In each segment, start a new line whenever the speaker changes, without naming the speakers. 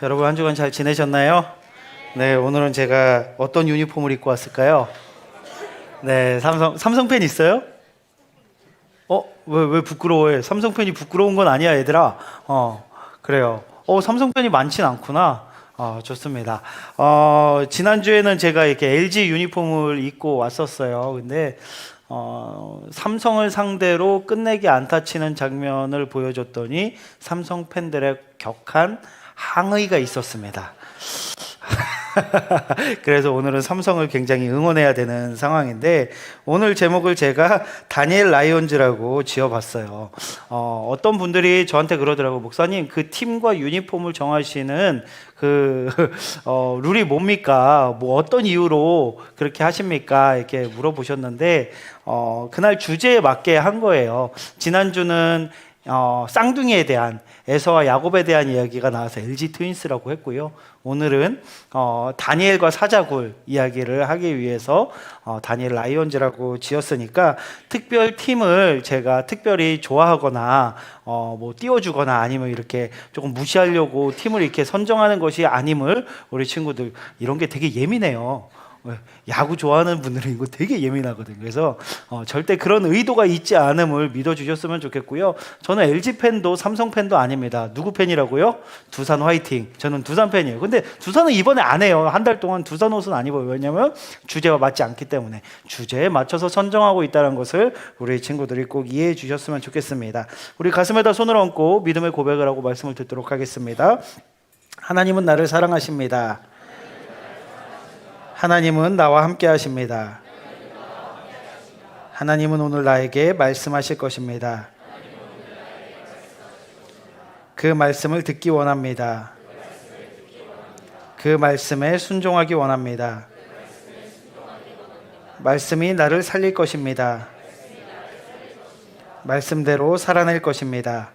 여러분 한 주간 잘 지내셨나요? 네, 오늘은 제가 어떤 유니폼을 입고 왔을까요? 네, 삼성 팬 있어요? 왜 부끄러워해? 삼성 팬이 부끄러운 건 아니야, 얘들아. 그래요. 삼성 팬이 많진 않구나. 좋습니다. 지난주에는 제가 이렇게 LG 유니폼을 입고 왔었어요. 근데 삼성을 상대로 끝내기 안타 치는 장면을 보여줬더니 삼성 팬들의 격한 항의가 있었습니다. 그래서 오늘은 삼성을 굉장히 응원해야 되는 상황인데, 오늘 제목을 제가 다니엘 라이온즈라고 지어봤어요. 어떤 분들이 저한테 그러더라고요. 목사님, 그 팀과 유니폼을 정하시는 룰이 뭡니까? 뭐 어떤 이유로 그렇게 하십니까? 이렇게 물어보셨는데, 그날 주제에 맞게 한 거예요. 지난주는 쌍둥이에 대한, 에서와 야곱에 대한 이야기가 나와서 LG 트윈스라고 했고요. 오늘은 다니엘과 사자굴 이야기를 하기 위해서 다니엘 라이온즈라고 지었으니까, 특별 팀을 제가 특별히 좋아하거나 뭐 띄워주거나 아니면 이렇게 조금 무시하려고 팀을 이렇게 선정하는 것이 아님을, 우리 친구들 이런 게 되게 예민해요. 야구 좋아하는 분들은 이거 되게 예민하거든요. 그래서 절대 그런 의도가 있지 않음을 믿어주셨으면 좋겠고요. 저는 LG 팬도 삼성 팬도 아닙니다. 누구 팬이라고요? 두산 화이팅. 저는 두산 팬이에요. 근데 두산은 이번에 안 해요. 한 달 동안 두산 옷은 안 입어요. 왜냐면 주제와 맞지 않기 때문에. 주제에 맞춰서 선정하고 있다는 것을 우리 친구들이 꼭 이해해 주셨으면 좋겠습니다. 우리 가슴에다 손을 얹고 믿음의 고백을 하고 말씀을 듣도록 하겠습니다. 하나님은 나를 사랑하십니다. 하나님은 나와 함께 하십니다. 하나님은 오늘 나에게 말씀하실 것입니다. 그 말씀을 듣기 원합니다. 그 말씀에 순종하기 원합니다. 말씀이 나를 살릴 것입니다. 말씀대로 살아낼 것입니다.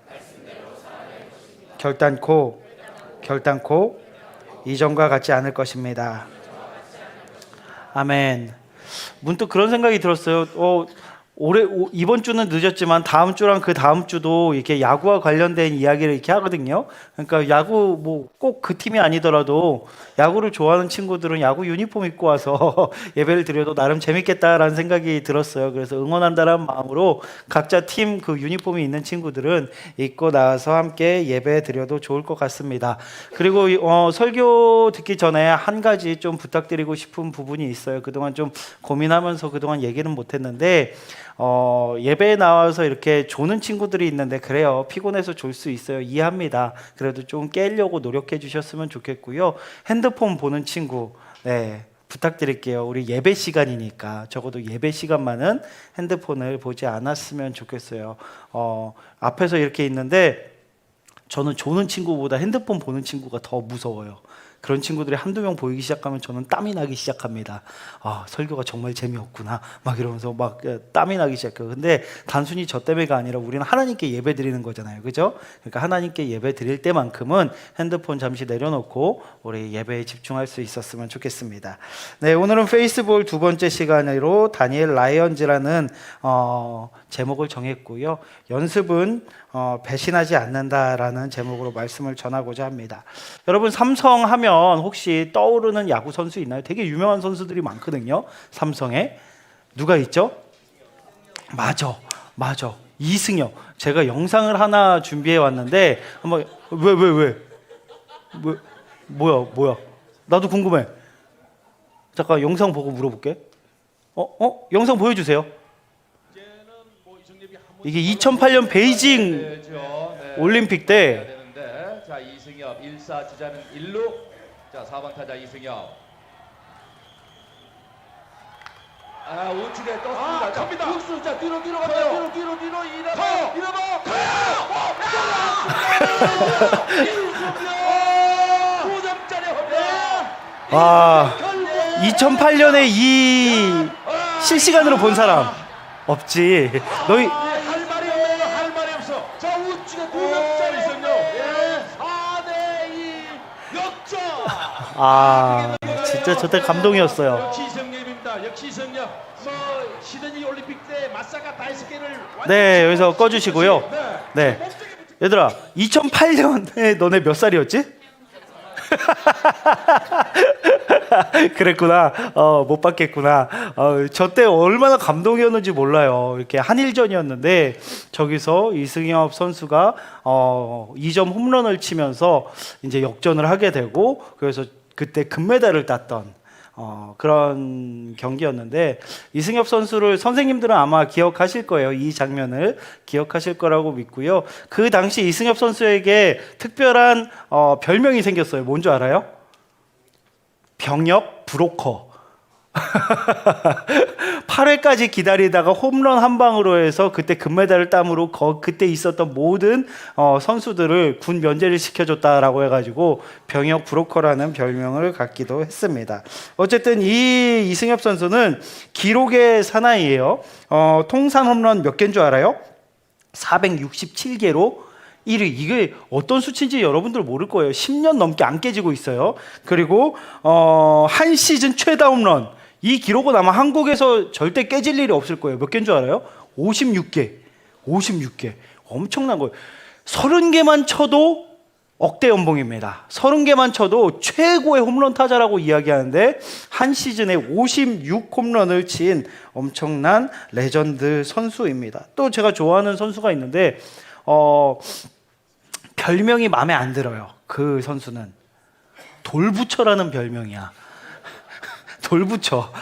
결단코 이전과 같지 않을 것입니다. 아멘. 문득 그런 생각이 들었어요. 이번 주는 늦었지만 다음 주랑 그 다음 주도 이렇게 야구와 관련된 이야기를 이렇게 하거든요. 그러니까 야구 뭐 꼭 그 팀이 아니더라도 야구를 좋아하는 친구들은 야구 유니폼 입고 와서 예배를 드려도 나름 재밌겠다라는 생각이 들었어요. 그래서 응원한다는 마음으로 각자 팀 그 유니폼이 있는 친구들은 입고 나와서 함께 예배 드려도 좋을 것 같습니다. 그리고 설교 듣기 전에 한 가지 좀 부탁드리고 싶은 부분이 있어요. 그동안 좀 고민하면서 그동안 얘기는 못했는데, 예배에 나와서 이렇게 조는 친구들이 있는데, 그래요, 피곤해서 졸 수 있어요. 이해합니다. 그래도 좀 깨려고 노력해 주셨으면 좋겠고요. 핸드폰 보는 친구, 네, 부탁드릴게요. 우리 예배 시간이니까 적어도 예배 시간만은 핸드폰을 보지 않았으면 좋겠어요. 앞에서 이렇게 있는데 저는 조는 친구보다 핸드폰 보는 친구가 더 무서워요. 그런 친구들이 한두 명 보이기 시작하면 저는 땀이 나기 시작합니다. 설교가 정말 재미없구나 막 이러면서 막 땀이 나기 시작해요. 근데 단순히 저 때문에가 아니라 우리는 하나님께 예배 드리는 거잖아요. 그죠? 그러니까 하나님께 예배 드릴 때만큼은 핸드폰 잠시 내려놓고 우리 예배에 집중할 수 있었으면 좋겠습니다. 네, 오늘은 페이스볼 두 번째 시간으로 다니엘 라이온즈라는 제목을 정했고요. 연습은 배신하지 않는다라는 제목으로 말씀을 전하고자 합니다. 여러분, 삼성 하면 혹시 떠오르는 야구 선수 있나요? 되게 유명한 선수들이 많거든요. 삼성에 누가 있죠? 맞아. 이승엽. 제가 영상을 하나 준비해 왔는데 한번. 왜? 뭐야? 나도 궁금해. 잠깐 영상 보고 물어볼게. 영상 보여주세요. 이게 2008년 베이징 올림픽 때.
자, 이승엽 1사 주자는 1루. 자, 4번 타자 이승엽. 우측에 떴습니다. 갑니다. 육수, 자, 뒤로 갑니다. 뒤로 2루. 이승엽 9점짜리 홈런.
2008년에 이 실시간으로 본 사람 없지. 너희
할 말이 없어. 자, 우측에 9점짜리 이승엽. 4대2 역전.
진짜 저때 감동이었어요.
역시 이승엽입니다. 역시 이승엽. 시드니 올림픽 때 마사카 다이스케를.
네, 여기서 꺼주시고요. 네, 얘들아, 2008년에 너네 몇 살이었지? 그랬구나. 못 봤겠구나. 저 때 얼마나 감동이었는지 몰라요. 이렇게 한일전이었는데 저기서 이승엽 선수가 2점 홈런을 치면서 이제 역전을 하게 되고 그래서 그때 금메달을 땄던 그런 경기였는데 이승엽 선수를 선생님들은 아마 기억하실 거예요. 이 장면을 기억하실 거라고 믿고요. 그 당시 이승엽 선수에게 특별한 별명이 생겼어요. 뭔 줄 알아요? 병역 브로커. 8회까지 기다리다가 홈런 한 방으로 해서 그때 금메달을 땀으로 그때 있었던 모든 선수들을 군 면제를 시켜줬다라고 해가지고 병역 브로커라는 별명을 갖기도 했습니다. 어쨌든 이 이승엽 선수는 기록의 사나이예요. 통산 홈런 몇 개인 줄 알아요? 467개로 1위. 이게 어떤 수치인지 여러분들 모를 거예요. 10년 넘게 안 깨지고 있어요. 그리고 한 시즌 최다 홈런. 이 기록은 아마 한국에서 절대 깨질 일이 없을 거예요. 몇 개인 줄 알아요? 56개. 56개. 엄청난 거예요. 30개만 쳐도 억대 연봉입니다. 30개만 쳐도 최고의 홈런 타자라고 이야기하는데 한 시즌에 56 홈런을 친 엄청난 레전드 선수입니다. 또 제가 좋아하는 선수가 있는데 별명이 마음에 안 들어요. 그 선수는 돌부처라는 별명이야. 돌부처.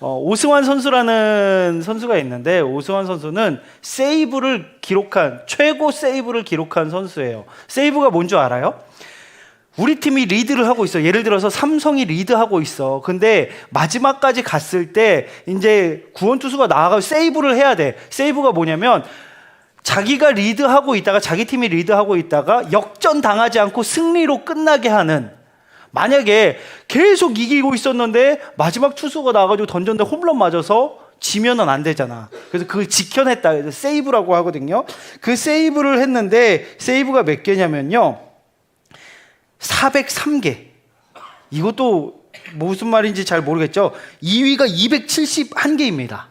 오승환 선수라는 선수가 있는데 오승환 선수는 세이브를 기록한 최고 세이브를 기록한 선수예요. 세이브가 뭔 줄 알아요? 우리 팀이 리드를 하고 있어. 예를 들어서 삼성이 리드하고 있어. 근데 마지막까지 갔을 때 이제 구원 투수가 나와서 세이브를 해야 돼. 세이브가 뭐냐면 자기가 리드하고 있다가 자기 팀이 리드하고 있다가 역전 당하지 않고 승리로 끝나게 하는, 만약에 계속 이기고 있었는데 마지막 투수가 나와가지고 던졌는데 홈런 맞아서 지면은 안 되잖아. 그래서 그걸 지켜냈다. 그래서 세이브라고 하거든요. 그 세이브를 했는데 세이브가 몇 개냐면요 403개. 이것도 무슨 말인지 잘 모르겠죠. 2위가 271개입니다.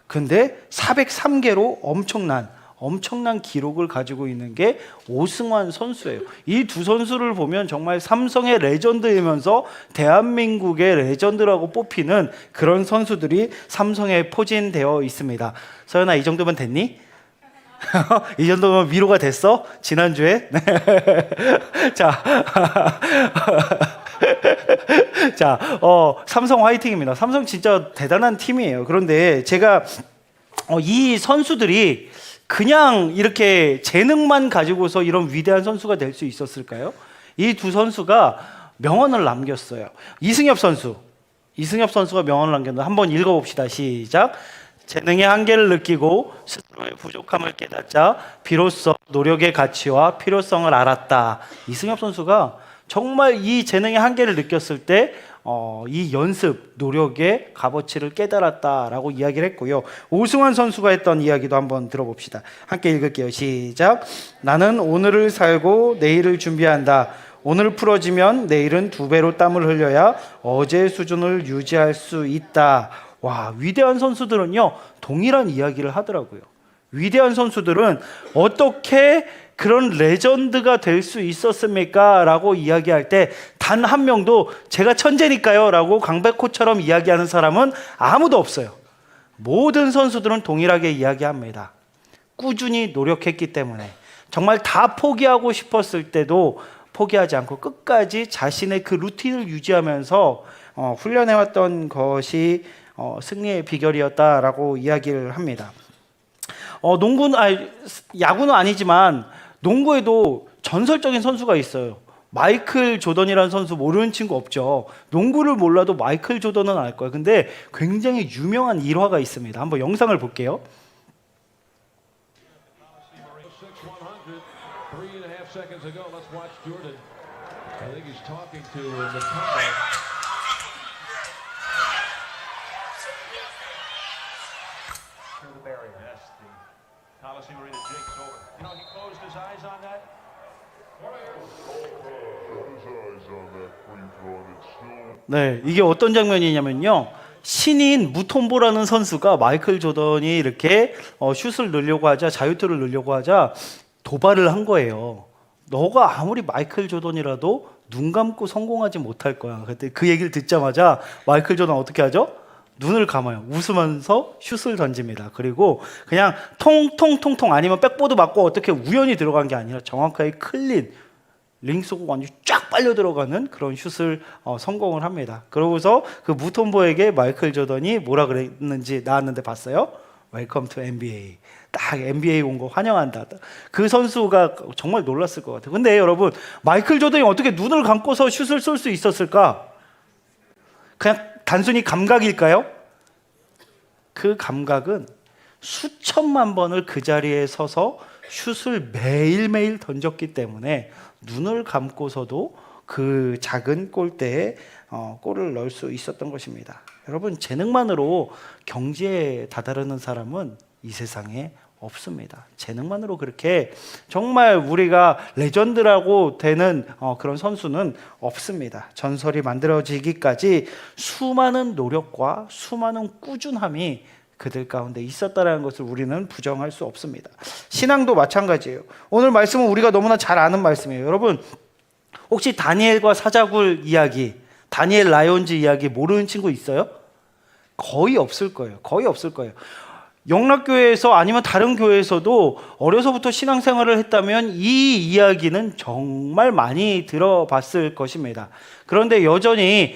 근데 403개로 엄청난 기록을 가지고 있는 게 오승환 선수예요. 이 두 선수를 보면 정말 삼성의 레전드이면서 대한민국의 레전드라고 뽑히는 그런 선수들이 삼성에 포진되어 있습니다. 서연아, 이 정도면 됐니? 이 정도면 위로가 됐어? 지난주에? 네. 자, 자, 삼성 화이팅입니다. 삼성 진짜 대단한 팀이에요. 그런데 제가 이 선수들이 그냥 이렇게 재능만 가지고서 이런 위대한 선수가 될 수 있었을까요? 이 두 선수가 명언을 남겼어요. 이승엽 선수가 명언을 남겼는데 한번 읽어봅시다. 시작. 재능의 한계를 느끼고 스스로의 부족함을 깨닫자 비로소 노력의 가치와 필요성을 알았다. 이승엽 선수가 정말 이 재능의 한계를 느꼈을 때 이 연습, 노력의 값어치를 깨달았다라고 이야기를 했고요. 오승환 선수가 했던 이야기도 한번 들어봅시다. 함께 읽을게요. 시작. 나는 오늘을 살고 내일을 준비한다. 오늘 풀어지면 내일은 2배로 땀을 흘려야 어제 수준을 유지할 수 있다. 와, 위대한 선수들은요 동일한 이야기를 하더라고요. 위대한 선수들은 어떻게 그런 레전드가 될 수 있었습니까? 라고 이야기할 때 단 한 명도 제가 천재니까요 라고 강백호처럼 이야기하는 사람은 아무도 없어요. 모든 선수들은 동일하게 이야기합니다. 꾸준히 노력했기 때문에 정말 다 포기하고 싶었을 때도 포기하지 않고 끝까지 자신의 그 루틴을 유지하면서 훈련해왔던 것이 승리의 비결이었다라고 이야기를 합니다. 야구는 아니지만 농구에도 전설적인 선수가 있어요. 마이클 조던이라는 선수 모르는 친구 없죠. 농구를 몰라도 마이클 조던은 알 거예요. 근데 굉장히 유명한 일화가 있습니다. 한번 영상을 볼게요.
Coliseum Arena, Jake's over. You know, he closed his eyes on that.
네, 이게 어떤 장면이냐면요. 신인 무톰보라는 선수가 마이클 조던이 이렇게 슛을 넣으려고 하자, 자유투를 넣으려고 하자 도발을 한 거예요. 너가 아무리 마이클 조던이라도 눈 감고 성공하지 못할 거야. 그때 그 얘기를 듣자마자 마이클 조던 어떻게 하죠? 눈을 감아요. 웃으면서 슛을 던집니다. 그리고 그냥 통통통통 아니면 백보드 맞고 어떻게 우연히 들어간 게 아니라 정확하게 클린 링 쏘고 완전 쫙 빨려 들어가는 그런 슛을 성공을 합니다. 그러고서 그 무톰보에게 마이클 조던이 뭐라 그랬는지 나왔는데 봤어요? 웰컴 투 NBA. 딱 NBA 온 거 환영한다. 그 선수가 정말 놀랐을 것 같아요. 근데 여러분, 마이클 조던이 어떻게 눈을 감고서 슛을 쏠 수 있었을까? 그냥 단순히 감각일까요? 그 감각은 수천만 번을 그 자리에 서서 슛을 매일매일 던졌기 때문에 눈을 감고서도 그 작은 골대에 골을 넣을 수 있었던 것입니다. 여러분, 재능만으로 경지에 다다르는 사람은 이 세상에 없습니다. 재능만으로 그렇게 정말 우리가 레전드라고 되는 그런 선수는 없습니다. 전설이 만들어지기까지 수많은 노력과 수많은 꾸준함이 그들 가운데 있었다는 것을 우리는 부정할 수 없습니다. 신앙도 마찬가지예요. 오늘 말씀은 우리가 너무나 잘 아는 말씀이에요. 여러분, 혹시 다니엘과 사자굴 이야기, 다니엘 라이온즈 이야기 모르는 친구 있어요? 거의 없을 거예요. 거의 없을 거예요. 영락교회에서 아니면 다른 교회에서도 어려서부터 신앙생활을 했다면 이 이야기는 정말 많이 들어봤을 것입니다. 그런데 여전히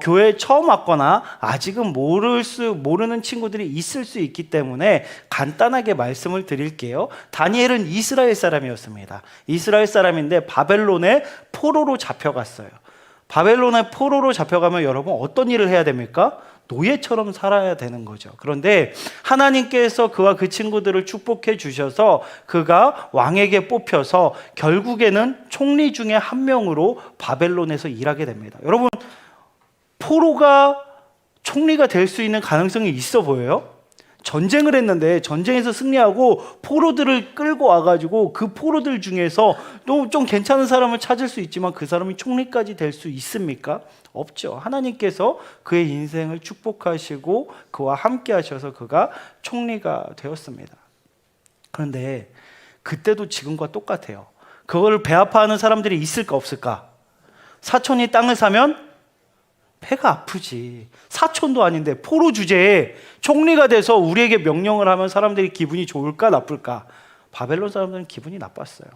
교회에 처음 왔거나 아직은 모르는 친구들이 있을 수 있기 때문에 간단하게 말씀을 드릴게요. 다니엘은 이스라엘 사람이었습니다. 이스라엘 사람인데 바벨론의 포로로 잡혀갔어요. 바벨론의 포로로 잡혀가면 여러분 어떤 일을 해야 됩니까? 노예처럼 살아야 되는 거죠. 그런데 하나님께서 그와 그 친구들을 축복해 주셔서 그가 왕에게 뽑혀서 결국에는 총리 중에 한 명으로 바벨론에서 일하게 됩니다. 여러분, 포로가 총리가 될 수 있는 가능성이 있어 보여요? 전쟁을 했는데 전쟁에서 승리하고 포로들을 끌고 와가지고 그 포로들 중에서 또 좀 괜찮은 사람을 찾을 수 있지만 그 사람이 총리까지 될 수 있습니까? 없죠. 하나님께서 그의 인생을 축복하시고 그와 함께 하셔서 그가 총리가 되었습니다. 그런데 그때도 지금과 똑같아요. 그걸 배아파하는 사람들이 있을까 없을까? 사촌이 땅을 사면 배가 아프지. 사촌도 아닌데 포로 주제에 총리가 돼서 우리에게 명령을 하면 사람들이 기분이 좋을까 나쁠까? 바벨론 사람들은 기분이 나빴어요.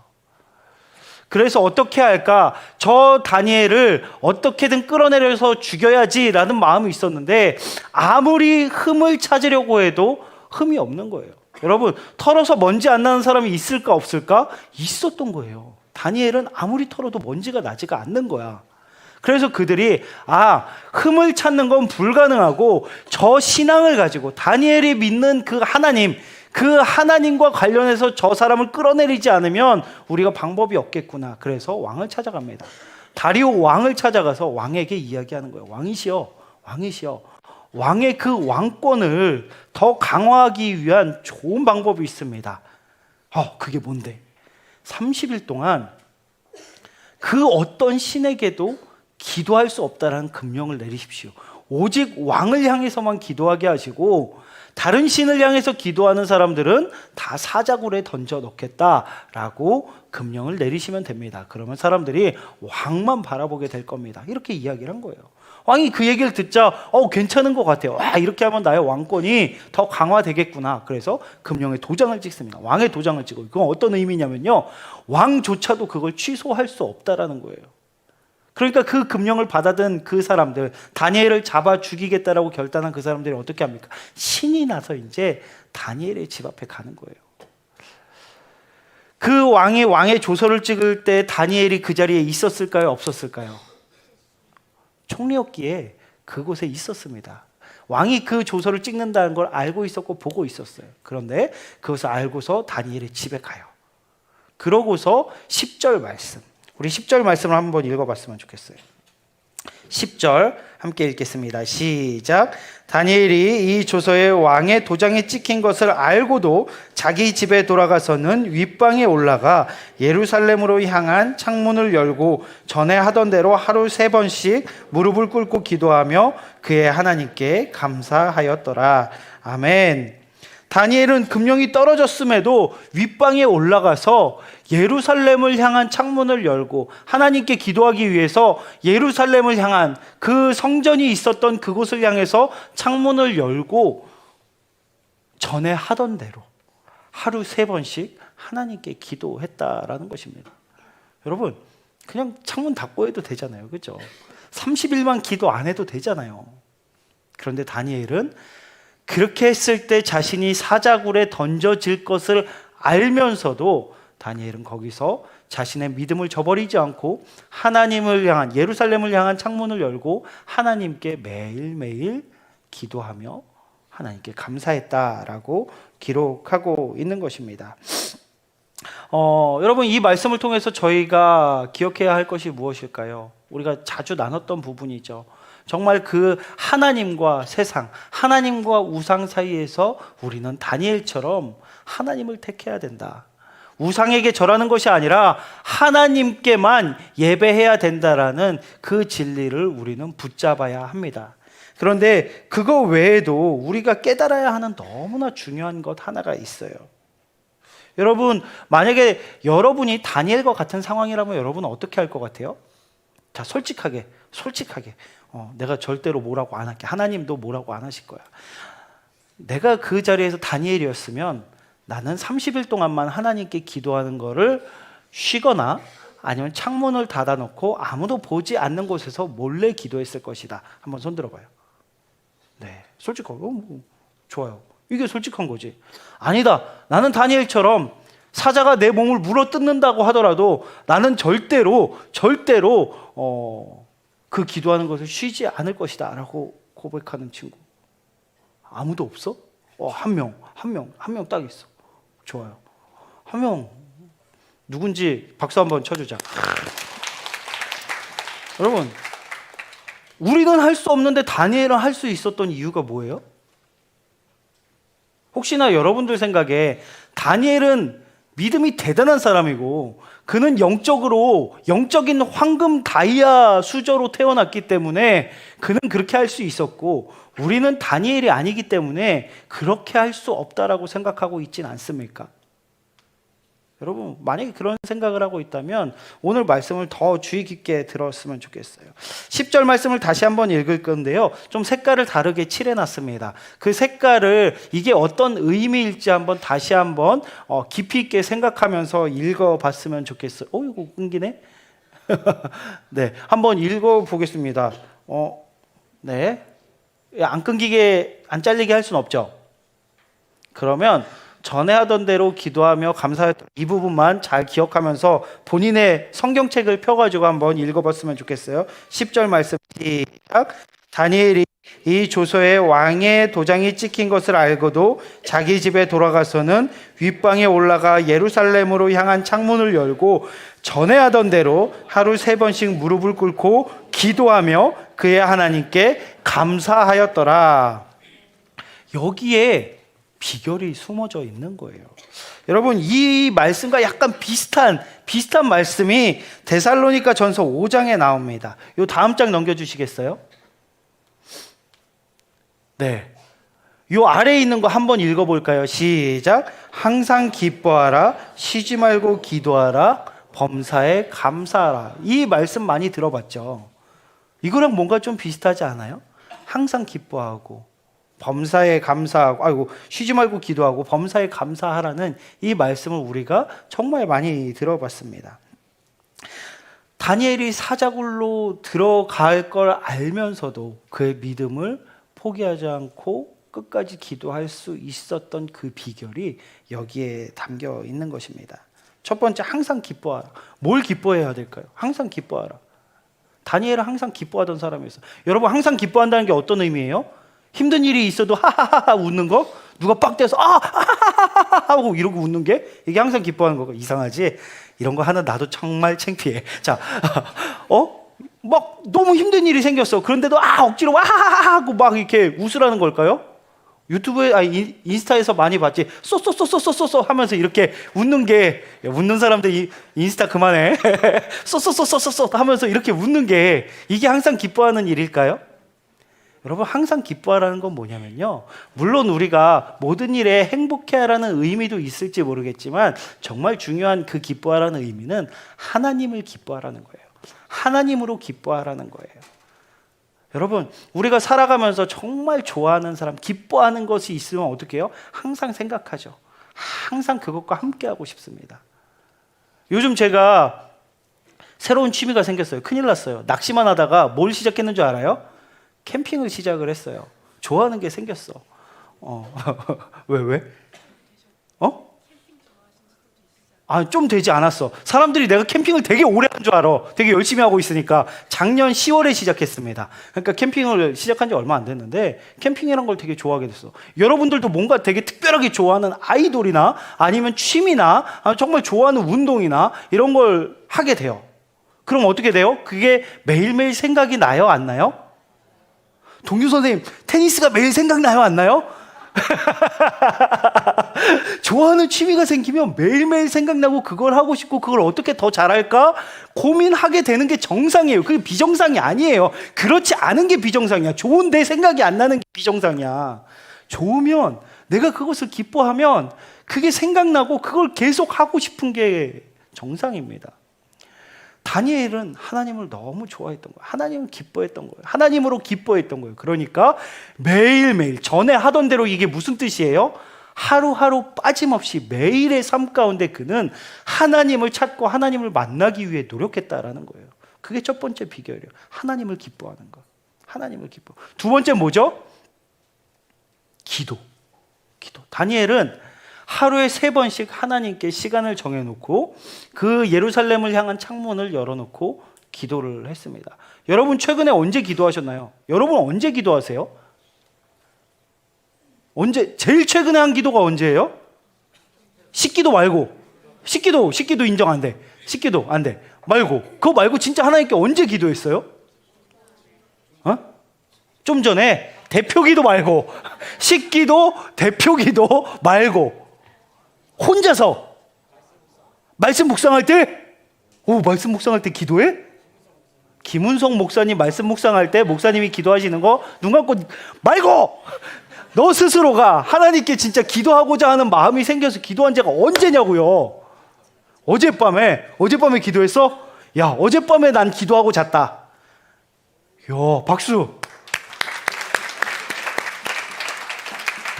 그래서 어떻게 할까? 저 다니엘을 어떻게든 끌어내려서 죽여야지라는 마음이 있었는데 아무리 흠을 찾으려고 해도 흠이 없는 거예요. 여러분, 털어서 먼지 안 나는 사람이 있을까 없을까? 있었던 거예요. 다니엘은 아무리 털어도 먼지가 나지가 않는 거야. 그래서 그들이 흠을 찾는 건 불가능하고 저 신앙을 가지고 다니엘이 믿는 그 하나님과 관련해서 저 사람을 끌어내리지 않으면 우리가 방법이 없겠구나. 그래서 왕을 찾아갑니다. 다리오 왕을 찾아가서 왕에게 이야기하는 거예요. 왕이시여. 왕의 그 왕권을 더 강화하기 위한 좋은 방법이 있습니다. 그게 뭔데? 30일 동안 그 어떤 신에게도 기도할 수 없다라는 금령을 내리십시오. 오직 왕을 향해서만 기도하게 하시고 다른 신을 향해서 기도하는 사람들은 다 사자굴에 던져 넣겠다라고 금령을 내리시면 됩니다. 그러면 사람들이 왕만 바라보게 될 겁니다. 이렇게 이야기를 한 거예요. 왕이 그 얘기를 듣자 괜찮은 것 같아요. 이렇게 하면 나의 왕권이 더 강화되겠구나. 그래서 금령에 도장을 찍습니다. 왕의 도장을 찍어요. 그건 어떤 의미냐면요, 왕조차도 그걸 취소할 수 없다라는 거예요. 그러니까 그 금령을 받아든 그 사람들, 다니엘을 잡아 죽이겠다라고 결단한 그 사람들이 어떻게 합니까? 신이 나서 이제 다니엘의 집 앞에 가는 거예요. 그 왕의 조서를 찍을 때 다니엘이 그 자리에 있었을까요? 없었을까요? 총리였기에 그곳에 있었습니다. 왕이 그 조서를 찍는다는 걸 알고 있었고 보고 있었어요. 그런데 그것을 알고서 다니엘의 집에 가요. 그러고서 10절 말씀, 우리 10절 말씀을 한번 읽어봤으면 좋겠어요. 10절 함께 읽겠습니다. 시작. 다니엘이 이 조서에 왕의 도장이 찍힌 것을 알고도 자기 집에 돌아가서는 윗방에 올라가 예루살렘으로 향한 창문을 열고 전에 하던 대로 하루 3번씩 무릎을 꿇고 기도하며 그의 하나님께 감사하였더라. 아멘. 다니엘은 금령이 떨어졌음에도 윗방에 올라가서 예루살렘을 향한 창문을 열고 하나님께 기도하기 위해서 예루살렘을 향한 그 성전이 있었던 그곳을 향해서 창문을 열고 전에 하던 대로 하루 3번씩 하나님께 기도했다라는 것입니다. 여러분, 그냥 창문 닫고 해도 되잖아요. 그렇죠? 30일만 기도 안 해도 되잖아요. 그런데 다니엘은 그렇게 했을 때 자신이 사자굴에 던져질 것을 알면서도 다니엘은 거기서 자신의 믿음을 저버리지 않고 하나님을 향한, 예루살렘을 향한 창문을 열고 하나님께 매일매일 기도하며 하나님께 감사했다라고 기록하고 있는 것입니다. 여러분, 이 말씀을 통해서 저희가 기억해야 할 것이 무엇일까요? 우리가 자주 나눴던 부분이죠. 정말 그 하나님과 세상, 하나님과 우상 사이에서 우리는 다니엘처럼 하나님을 택해야 된다. 우상에게 절하는 것이 아니라 하나님께만 예배해야 된다라는 그 진리를 우리는 붙잡아야 합니다. 그런데 그거 외에도 우리가 깨달아야 하는 너무나 중요한 것 하나가 있어요. 여러분, 만약에 여러분이 다니엘과 같은 상황이라면 여러분은 어떻게 할 것 같아요? 자, 솔직하게 내가 절대로 뭐라고 안 할게. 하나님도 뭐라고 안 하실 거야. 내가 그 자리에서 다니엘이었으면 나는 30일 동안만 하나님께 기도하는 거를 쉬거나 아니면 창문을 닫아놓고 아무도 보지 않는 곳에서 몰래 기도했을 것이다. 한번 손 들어봐요. 네, 솔직하고 좋아요. 이게 솔직한 거지. 아니다, 나는 다니엘처럼 사자가 내 몸을 물어뜯는다고 하더라도 나는 절대로 그 기도하는 것을 쉬지 않을 것이다 라고 고백하는 친구 아무도 없어? 한 명 딱 있어. 좋아요. 한 명 누군지 박수 한번 쳐주자. 여러분, 우리는 할 수 없는데 다니엘은 할 수 있었던 이유가 뭐예요? 혹시나 여러분들 생각에 다니엘은 믿음이 대단한 사람이고 그는 영적인 황금 다이아 수저로 태어났기 때문에 그는 그렇게 할 수 있었고 우리는 다니엘이 아니기 때문에 그렇게 할 수 없다라고 생각하고 있진 않습니까? 여러분, 만약에 그런 생각을 하고 있다면 오늘 말씀을 더 주의 깊게 들었으면 좋겠어요. 10절 말씀을 다시 한번 읽을 건데요, 좀 색깔을 다르게 칠해놨습니다. 그 색깔을 이게 어떤 의미일지 한번 다시 한번 깊이 있게 생각하면서 읽어봤으면 좋겠어요. 이거 끊기네. 네, 한번 읽어보겠습니다. 네, 안 끊기게, 안 잘리게 할 수는 없죠. 그러면 전에 하던 대로 기도하며 감사했던 이 부분만 잘 기억하면서 본인의 성경책을 펴가지고 한번 읽어봤으면 좋겠어요. 10절 말씀 시작. 다니엘이 이 조서에 왕의 도장이 찍힌 것을 알고도 자기 집에 돌아가서는 윗방에 올라가 예루살렘으로 향한 창문을 열고 전에 하던 대로 하루 3번씩 무릎을 꿇고 기도하며 그의 하나님께 감사하였더라. 여기에 비결이 숨어져 있는 거예요. 여러분, 이 말씀과 약간 비슷한 말씀이 데살로니가 전서 5장에 나옵니다. 요 다음 장 넘겨주시겠어요? 네, 요 아래에 있는 거 한번 읽어볼까요? 시작. 항상 기뻐하라, 쉬지 말고 기도하라, 범사에 감사하라. 이 말씀 많이 들어봤죠? 이거랑 뭔가 좀 비슷하지 않아요? 항상 기뻐하고 범사에 감사하고, 쉬지 말고 기도하고 범사에 감사하라는 이 말씀을 우리가 정말 많이 들어봤습니다. 다니엘이 사자굴로 들어갈 걸 알면서도 그의 믿음을 포기하지 않고 끝까지 기도할 수 있었던 그 비결이 여기에 담겨 있는 것입니다. 첫 번째, 항상 기뻐하라. 뭘 기뻐해야 될까요? 항상 기뻐하라. 다니엘은 항상 기뻐하던 사람이었어요. 여러분, 항상 기뻐한다는 게 어떤 의미예요? 힘든 일이 있어도 하하하하 웃는 거, 누가 빡대서 하하하하 하고 이러고 웃는 게 이게 항상 기뻐하는 거고. 이상하지? 이런 거 하나 나도 정말 창피해. 자, 막 너무 힘든 일이 생겼어. 그런데도 억지로 하하하 하고 막 이렇게 웃으라는 걸까요? 유튜브에 인스타에서 많이 봤지. 쏘쏘쏘쏘쏘쏘 하면서 이렇게 웃는 게, 웃는 사람들 인스타 그만해. 쏘쏘쏘쏘쏘 하면서 이렇게 웃는 게 이게 항상 기뻐하는 일일까요? 여러분 항상 기뻐하라는 건 뭐냐면요. 물론 우리가 모든 일에 행복해하라는 의미도 있을지 모르겠지만 정말 중요한 그 기뻐하라는 의미는 하나님을 기뻐하라는 거예요. 하나님으로 기뻐하라는 거예요. 여러분 우리가 살아가면서 정말 좋아하는 사람, 기뻐하는 것이 있으면 어떻게 해요? 항상 생각하죠. 항상 그것과 함께하고 싶습니다. 요즘 제가 새로운 취미가 생겼어요. 큰일 났어요. 낚시만 하다가 뭘 시작했는 줄 알아요? 캠핑을 시작을 했어요. 좋아하는 게 생겼어. 왜? 좀 되지 않았어. 사람들이 내가 캠핑을 되게 오래 한 줄 알아. 되게 열심히 하고 있으니까. 작년 10월에 시작했습니다. 그러니까 캠핑을 시작한 지 얼마 안 됐는데 캠핑이란 걸 되게 좋아하게 됐어. 여러분들도 뭔가 되게 특별하게 좋아하는 아이돌이나 아니면 취미나 정말 좋아하는 운동이나 이런 걸 하게 돼요. 그럼 어떻게 돼요? 그게 매일매일 생각이 나요? 안 나요? 동규 선생님, 테니스가 매일 생각나요? 안 나요? 좋아하는 취미가 생기면 매일매일 생각나고 그걸 하고 싶고 그걸 어떻게 더 잘할까 고민하게 되는 게 정상이에요. 그게 비정상이 아니에요. 그렇지 않은 게 비정상이야. 좋은데 생각이 안 나는 게 비정상이야. 좋으면 내가 그것을 기뻐하면 그게 생각나고 그걸 계속 하고 싶은 게 정상입니다. 다니엘은 하나님을 너무 좋아했던 거예요. 하나님을 기뻐했던 거예요. 하나님으로 기뻐했던 거예요. 그러니까 매일매일 전에 하던 대로 이게 무슨 뜻이에요? 하루하루 빠짐없이 매일의 삶 가운데 그는 하나님을 찾고 하나님을 만나기 위해 노력했다라는 거예요. 그게 첫 번째 비결이에요. 하나님을 기뻐하는 것. 하나님을 기뻐. 두 번째 뭐죠? 기도. 다니엘은 하루에 3번씩 하나님께 시간을 정해놓고 그 예루살렘을 향한 창문을 열어놓고 기도를 했습니다. 여러분 최근에 언제 기도하셨나요? 여러분 언제 기도하세요? 제일 최근에 한 기도가 언제예요? 식기도 말고. 식기도 인정 안 돼. 식기도 안 돼. 말고. 그거 말고 진짜 하나님께 언제 기도했어요? 좀 전에 대표기도 말고 식기도 대표기도 말고 혼자서 말씀 묵상할 때 말씀 묵상할 때 기도해? 김은성 목사님 말씀 묵상할 때 목사님이 기도하시는 거 눈 감고 말고 너 스스로가 하나님께 진짜 기도하고자 하는 마음이 생겨서 기도한 지가 언제냐고요. 어젯밤에 기도했어? 야 어젯밤에 난 기도하고 잤다. 야 박수.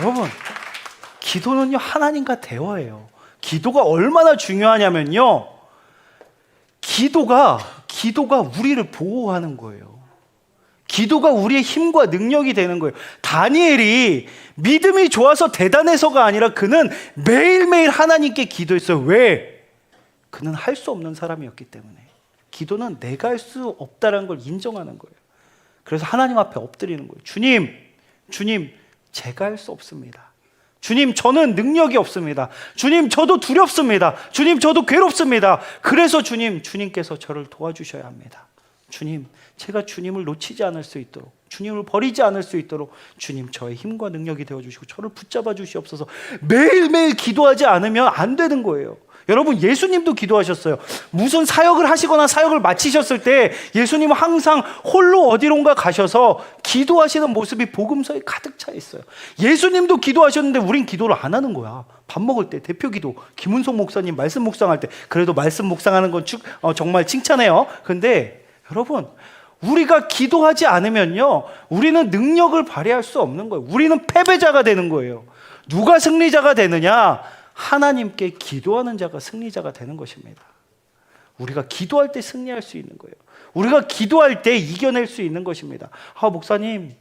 여러분 기도는요 하나님과 대화예요. 기도가 얼마나 중요하냐면요 기도가 우리를 보호하는 거예요. 기도가 우리의 힘과 능력이 되는 거예요. 다니엘이 믿음이 좋아서 대단해서가 아니라 그는 매일매일 하나님께 기도했어요. 왜? 그는 할 수 없는 사람이었기 때문에. 기도는 내가 할 수 없다는 걸 인정하는 거예요. 그래서 하나님 앞에 엎드리는 거예요. 주님 제가 할 수 없습니다. 주님 저는 능력이 없습니다. 주님 저도 두렵습니다. 주님 저도 괴롭습니다. 그래서 주님께서 저를 도와주셔야 합니다. 주님 제가 주님을 놓치지 않을 수 있도록 주님을 버리지 않을 수 있도록 주님 저의 힘과 능력이 되어주시고 저를 붙잡아 주시옵소서. 매일매일 기도하지 않으면 안 되는 거예요. 여러분 예수님도 기도하셨어요. 무슨 사역을 하시거나 사역을 마치셨을 때 예수님은 항상 홀로 어디론가 가셔서 기도하시는 모습이 복음서에 가득 차 있어요. 예수님도 기도하셨는데 우린 기도를 안 하는 거야. 밥 먹을 때 대표 기도, 김은성 목사님 말씀 묵상할 때 그래도 말씀 묵상하는 건 정말 칭찬해요. 근데 여러분 우리가 기도하지 않으면요 우리는 능력을 발휘할 수 없는 거예요. 우리는 패배자가 되는 거예요. 누가 승리자가 되느냐? 하나님께 기도하는 자가 승리자가 되는 것입니다. 우리가 기도할 때 승리할 수 있는 거예요. 우리가 기도할 때 이겨낼 수 있는 것입니다. 목사님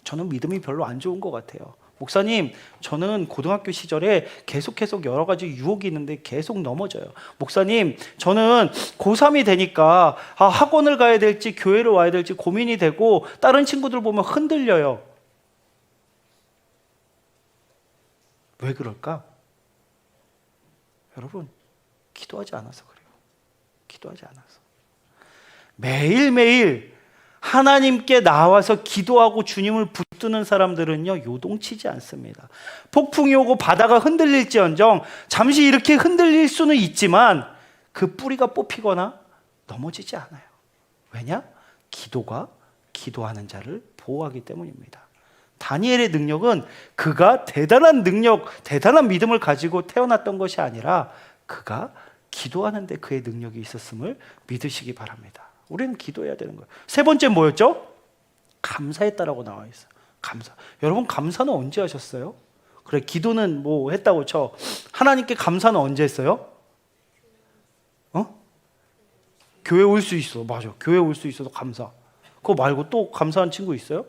저는 믿음이 별로 안 좋은 것 같아요. 목사님 저는 고등학교 시절에 계속 여러 가지 유혹이 있는데 계속 넘어져요. 목사님 저는 고3이 되니까 학원을 가야 될지 교회를 와야 될지 고민이 되고 다른 친구들 보면 흔들려요. 왜 그럴까? 여러분 기도하지 않아서 그래요. 기도하지 않아서. 매일매일 하나님께 나와서 기도하고 주님을 붙드는 사람들은요 요동치지 않습니다. 폭풍이 오고 바다가 흔들릴지언정 잠시 이렇게 흔들릴 수는 있지만 그 뿌리가 뽑히거나 넘어지지 않아요. 왜냐? 기도가 기도하는 자를 보호하기 때문입니다. 다니엘의 능력은 그가 대단한 능력, 대단한 믿음을 가지고 태어났던 것이 아니라 그가 기도하는데 그의 능력이 있었음을 믿으시기 바랍니다. 우리는 기도해야 되는 거예요. 세 번째 뭐였죠? 감사했다라고 나와 있어요. 감사. 여러분 감사는 언제 하셨어요? 그래 기도는 뭐 했다고 쳐. 하나님께 감사는 언제 했어요? 교회 올 수 있어. 맞아. 교회 올 수 있어도 감사. 그거 말고 또 감사한 친구 있어요?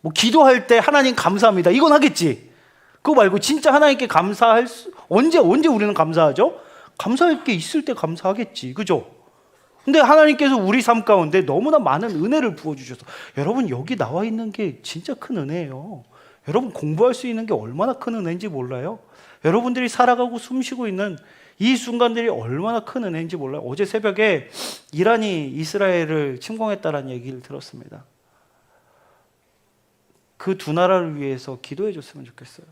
뭐 기도할 때 하나님 감사합니다. 이건 하겠지. 그거 말고 진짜 하나님께 감사할 수 언제 우리는 감사하죠? 감사할 게 있을 때 감사하겠지. 그죠? 근데 하나님께서 우리 삶 가운데 너무나 많은 은혜를 부어주셔서 여러분 여기 나와 있는 게 진짜 큰 은혜예요. 여러분 공부할 수 있는 게 얼마나 큰 은혜인지 몰라요? 여러분들이 살아가고 숨쉬고 있는 이 순간들이 얼마나 큰 은혜인지 몰라요? 어제 새벽에 이란이 이스라엘을 침공했다는 얘기를 들었습니다. 그 두 나라를 위해서 기도해 줬으면 좋겠어요.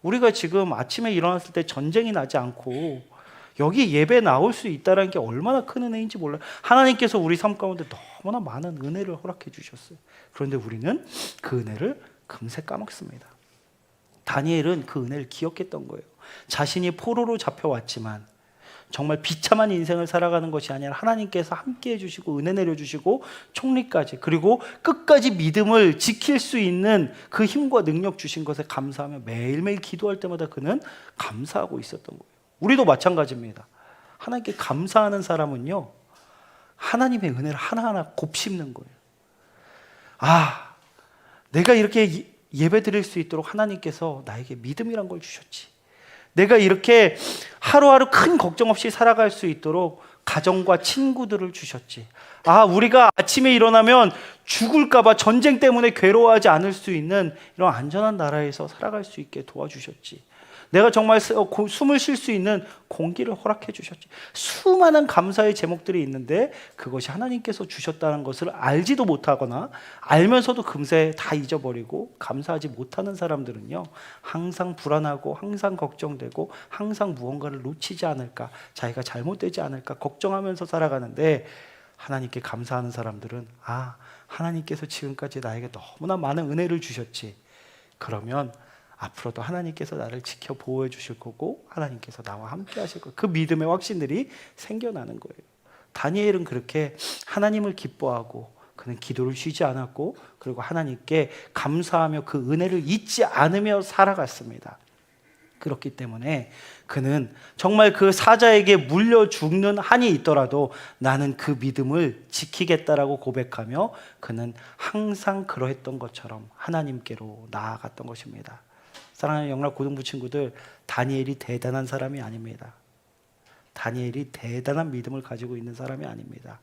우리가 지금 아침에 일어났을 때 전쟁이 나지 않고 여기 예배 나올 수 있다는 게 얼마나 큰 은혜인지 몰라요. 하나님께서 우리 삶 가운데 너무나 많은 은혜를 허락해 주셨어요. 그런데 우리는 그 은혜를 금세 까먹습니다. 다니엘은 그 은혜를 기억했던 거예요. 자신이 포로로 잡혀왔지만 정말 비참한 인생을 살아가는 것이 아니라 하나님께서 함께 해주시고 은혜 내려주시고 총리까지 그리고 끝까지 믿음을 지킬 수 있는 그 힘과 능력 주신 것에 감사하며 매일매일 기도할 때마다 그는 감사하고 있었던 거예요. 우리도 마찬가지입니다. 하나님께 감사하는 사람은요 하나님의 은혜를 하나하나 곱씹는 거예요. 아, 내가 이렇게 예배 드릴 수 있도록 하나님께서 나에게 믿음이란 걸 주셨지. 내가 이렇게 하루하루 큰 걱정 없이 살아갈 수 있도록 가정과 친구들을 주셨지. 아, 우리가 아침에 일어나면 죽을까봐 전쟁 때문에 괴로워하지 않을 수 있는 이런 안전한 나라에서 살아갈 수 있게 도와주셨지. 내가 정말 숨을 쉴 수 있는 공기를 허락해 주셨지. 수많은 감사의 제목들이 있는데 그것이 하나님께서 주셨다는 것을 알지도 못하거나 알면서도 금세 다 잊어버리고 감사하지 못하는 사람들은요 항상 불안하고 항상 걱정되고 항상 무언가를 놓치지 않을까, 자기가 잘못되지 않을까 걱정하면서 살아가는데, 하나님께 감사하는 사람들은 아, 하나님께서 지금까지 나에게 너무나 많은 은혜를 주셨지. 그러면 앞으로도 하나님께서 나를 지켜 보호해 주실 거고 하나님께서 나와 함께 하실 거예요. 그 믿음의 확신들이 생겨나는 거예요. 다니엘은 그렇게 하나님을 기뻐하고 그는 기도를 쉬지 않았고 그리고 하나님께 감사하며 그 은혜를 잊지 않으며 살아갔습니다. 그렇기 때문에 그는 정말 그 사자에게 물려 죽는 한이 있더라도 나는 그 믿음을 지키겠다라고 고백하며 그는 항상 그러했던 것처럼 하나님께로 나아갔던 것입니다. 사랑하는 영락 고등부 친구들, 다니엘이 대단한 사람이 아닙니다. 다니엘이 대단한 믿음을 가지고 있는 사람이 아닙니다.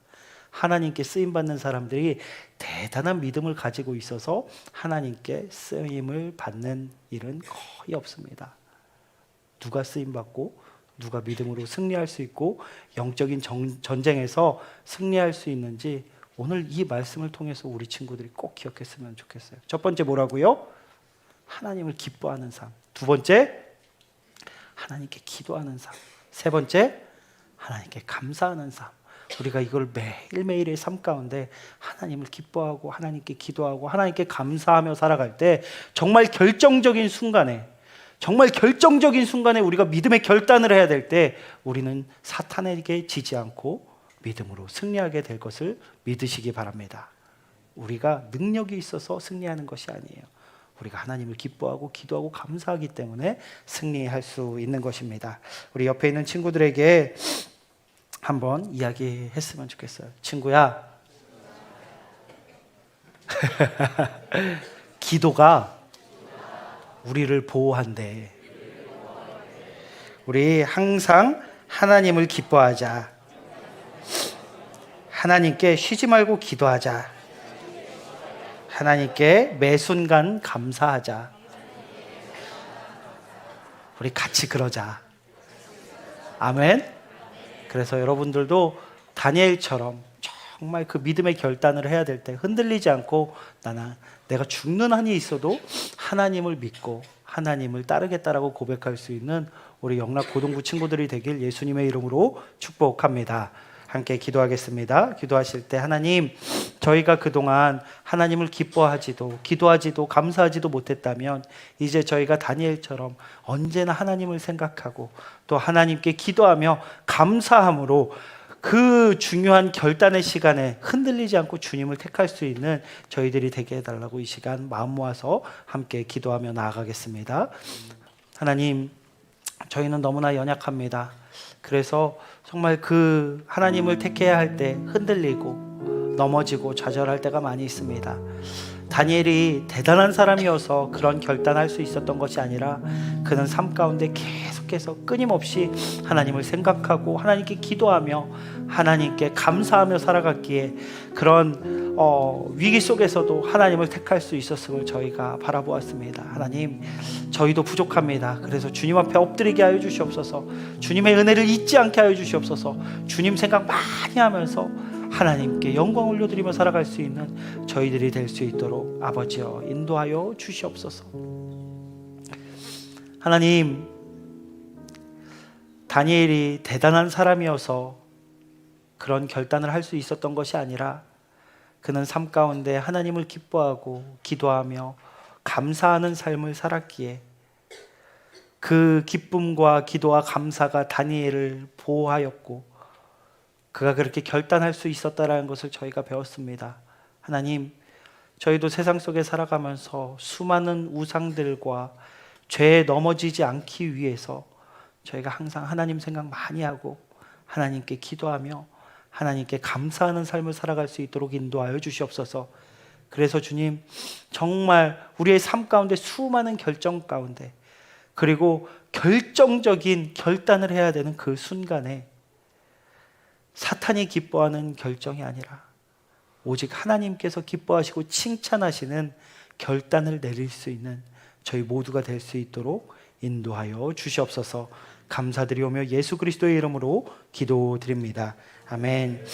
하나님께 쓰임받는 사람들이 대단한 믿음을 가지고 있어서 하나님께 쓰임을 받는 일은 거의 없습니다. 누가 쓰임받고 누가 믿음으로 승리할 수 있고 영적인 전쟁에서 승리할 수 있는지 오늘 이 말씀을 통해서 우리 친구들이 꼭 기억했으면 좋겠어요. 첫 번째 뭐라고요? 하나님을 기뻐하는 삶. 두 번째, 하나님께 기도하는 삶. 세 번째, 하나님께 감사하는 삶. 우리가 이걸 매일매일의 삶 가운데 하나님을 기뻐하고 하나님께 기도하고 하나님께 감사하며 살아갈 때 정말 결정적인 순간에 우리가 믿음의 결단을 해야 될 때 우리는 사탄에게 지지 않고 믿음으로 승리하게 될 것을 믿으시기 바랍니다. 우리가 능력이 있어서 승리하는 것이 아니에요. 우리가 하나님을 기뻐하고 기도하고 감사하기 때문에 승리할 수 있는 것입니다. 우리 옆에 있는 친구들에게 한번 이야기했으면 좋겠어요. 친구야, 기도가 우리를 보호한대. 우리 항상 하나님을 기뻐하자. 하나님께 쉬지 말고 기도하자. 하나님께 매 순간 감사하자. 우리 같이 그러자. 아멘. 그래서 여러분들도 다니엘처럼 정말 그 믿음의 결단을 해야 될 때 흔들리지 않고 내가 죽는 한이 있어도 하나님을 믿고 하나님을 따르겠다라고 고백할 수 있는 우리 영락 고등부 친구들이 되길 예수님의 이름으로 축복합니다. 함께 기도하겠습니다. 기도하실 때 하나님, 저희가 그동안 하나님을 기뻐하지도 기도하지도 감사하지도 못했다면 이제 저희가 다니엘처럼 언제나 하나님을 생각하고 또 하나님께 기도하며 감사함으로 그 중요한 결단의 시간에 흔들리지 않고 주님을 택할 수 있는 저희들이 되게 해달라고 이 시간 마음 모아서 함께 기도하며 나아가겠습니다. 하나님, 저희는 너무나 연약합니다. 그래서 정말 그 하나님을 택해야 할 때 흔들리고 넘어지고 좌절할 때가 많이 있습니다. 다니엘이 대단한 사람이어서 그런 결단할 수 있었던 것이 아니라 그는 삶 가운데 계속해서 끊임없이 하나님을 생각하고 하나님께 기도하며 하나님께 감사하며 살아갔기에 그런 위기 속에서도 하나님을 택할 수 있었음을 저희가 바라보았습니다. 하나님, 저희도 부족합니다. 그래서 주님 앞에 엎드리게 하여 주시옵소서. 주님의 은혜를 잊지 않게 하여 주시옵소서. 주님 생각 많이 하면서 하나님께 영광 올려드리며 살아갈 수 있는 저희들이 될 수 있도록 아버지여 인도하여 주시옵소서. 하나님, 다니엘이 대단한 사람이어서 그런 결단을 할 수 있었던 것이 아니라 그는 삶 가운데 하나님을 기뻐하고 기도하며 감사하는 삶을 살았기에 그 기쁨과 기도와 감사가 다니엘을 보호하였고 그가 그렇게 결단할 수 있었다라는 것을 저희가 배웠습니다. 하나님, 저희도 세상 속에 살아가면서 수많은 우상들과 죄에 넘어지지 않기 위해서 저희가 항상 하나님 생각 많이 하고 하나님께 기도하며 하나님께 감사하는 삶을 살아갈 수 있도록 인도하여 주시옵소서. 그래서 주님, 정말 우리의 삶 가운데 수많은 결정 가운데 그리고 결정적인 결단을 해야 되는 그 순간에 사탄이 기뻐하는 결정이 아니라 오직 하나님께서 기뻐하시고 칭찬하시는 결단을 내릴 수 있는 저희 모두가 될 수 있도록 인도하여 주시옵소서. 감사드리오며 예수 그리스도의 이름으로 기도드립니다. 아멘.